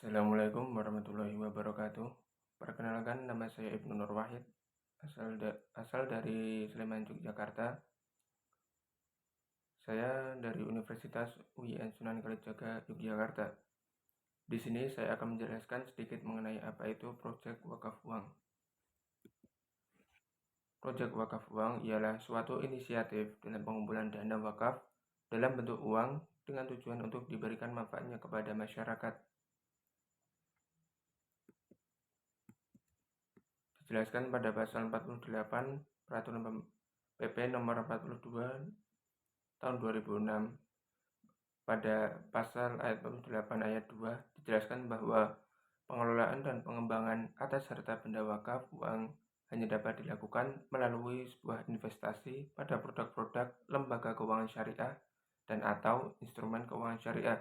Assalamualaikum warahmatullahi wabarakatuh. Perkenalkan, nama saya Ibnu Nur Wahid, asal dari Sleman, Yogyakarta. Saya dari Universitas UIN Sunan Kalijaga, Yogyakarta. Di sini saya akan menjelaskan sedikit mengenai apa itu proyek wakaf uang. Proyek wakaf uang ialah suatu inisiatif dalam pengumpulan dana wakaf dalam bentuk uang dengan tujuan untuk diberikan manfaatnya kepada masyarakat. Dijelaskan pada pasal 48 Peraturan PP nomor 42 tahun 2006. Pada pasal ayat 48 ayat 2 dijelaskan bahwa pengelolaan dan pengembangan atas harta benda wakaf uang hanya dapat dilakukan melalui sebuah investasi pada produk-produk lembaga keuangan syariah dan atau instrumen keuangan syariah.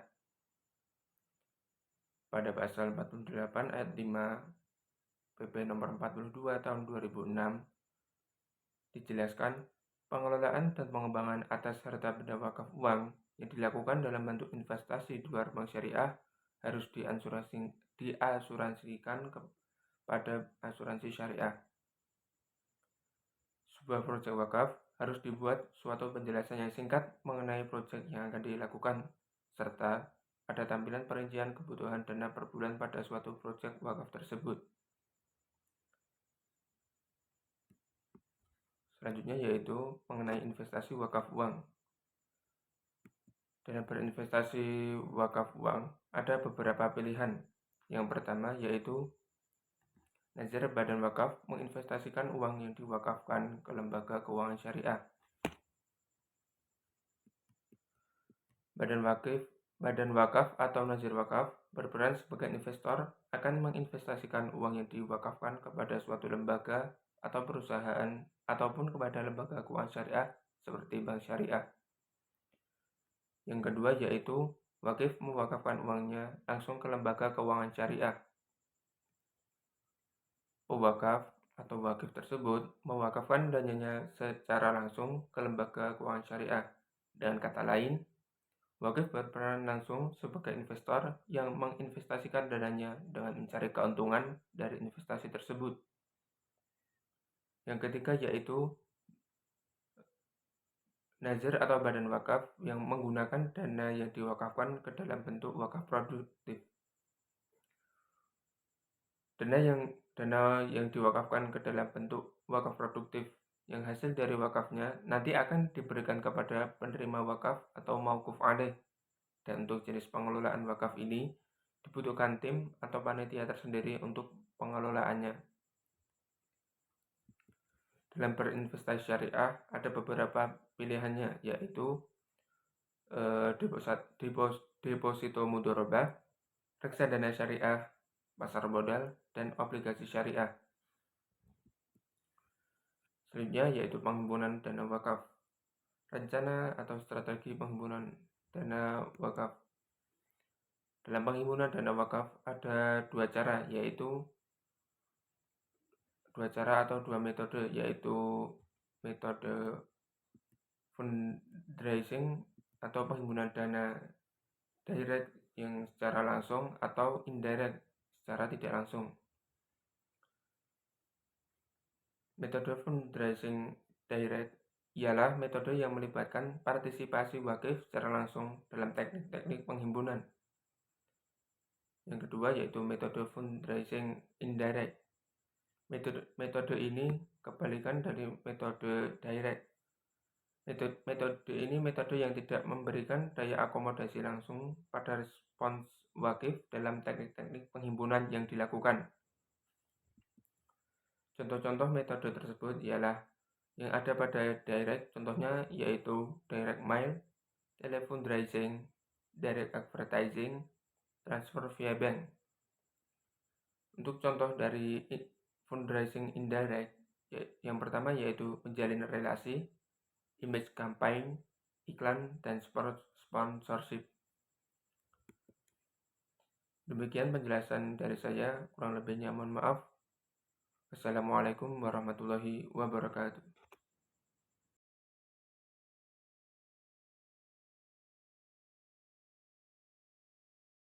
Pada pasal 48 ayat 5 PP nomor 42 tahun 2006 dijelaskan pengelolaan dan pengembangan atas harta benda wakaf uang yang dilakukan dalam bentuk investasi di luar bank syariah harus diasuransikan kepada asuransi syariah. Sebuah proyek wakaf harus dibuat suatu penjelasan yang singkat mengenai proyek yang akan dilakukan, serta ada tampilan perincian kebutuhan dana per bulan pada suatu proyek wakaf tersebut. Selanjutnya yaitu mengenai investasi wakaf uang. Dalam berinvestasi wakaf uang, ada beberapa pilihan. Yang pertama yaitu nazar badan wakaf menginvestasikan uang yang diwakafkan ke lembaga keuangan syariah. Badan wakaf atau nazir wakaf berperan sebagai investor akan menginvestasikan uang yang diwakafkan kepada suatu lembaga atau perusahaan ataupun kepada lembaga keuangan syariah seperti bank syariah. Yang kedua yaitu wakif mewakafkan uangnya langsung ke lembaga keuangan syariah. Pewakaf atau wakif tersebut mewakafkan dananya secara langsung ke lembaga keuangan syariah. Dan kata lain, wakif berperan langsung sebagai investor yang menginvestasikan dananya dengan mencari keuntungan dari investasi tersebut. Yang ketiga yaitu nazir atau badan wakaf yang menggunakan dana yang diwakafkan ke dalam bentuk wakaf produktif. Dana yang diwakafkan ke dalam bentuk wakaf produktif yang hasil dari wakafnya nanti akan diberikan kepada penerima wakaf atau mauquf alaih. Dan untuk jenis pengelolaan wakaf ini dibutuhkan tim atau panitia tersendiri untuk pengelolaannya. Dalam berinvestasi syariah ada beberapa pilihannya, yaitu deposito mudharabah, reksadana syariah, pasar modal, dan obligasi syariah. Selanjutnya yaitu penghimpunan dana wakaf. Rencana atau strategi penghimpunan dana wakaf. Dalam penghimpunan dana wakaf ada dua cara atau dua metode, yaitu metode fundraising atau penghimpunan dana direct yang secara langsung atau indirect secara tidak langsung. Metode fundraising direct ialah metode yang melibatkan partisipasi wakif secara langsung dalam teknik-teknik penghimpunan. Yang kedua yaitu metode fundraising indirect. Metode ini kebalikan dari metode direct. Metode ini metode yang tidak memberikan daya akomodasi langsung pada respons wakif dalam teknik-teknik penghimpunan yang dilakukan. Contoh-contoh metode tersebut ialah yang ada pada direct, contohnya yaitu direct mail, telefundraising, direct advertising, transfer via bank. Untuk contoh dari fundraising indirect, yang pertama yaitu menjalin relasi, image campaign, iklan, dan sponsorship. Demikian penjelasan dari saya, kurang lebihnya mohon maaf. Wassalamualaikum warahmatullahi wabarakatuh.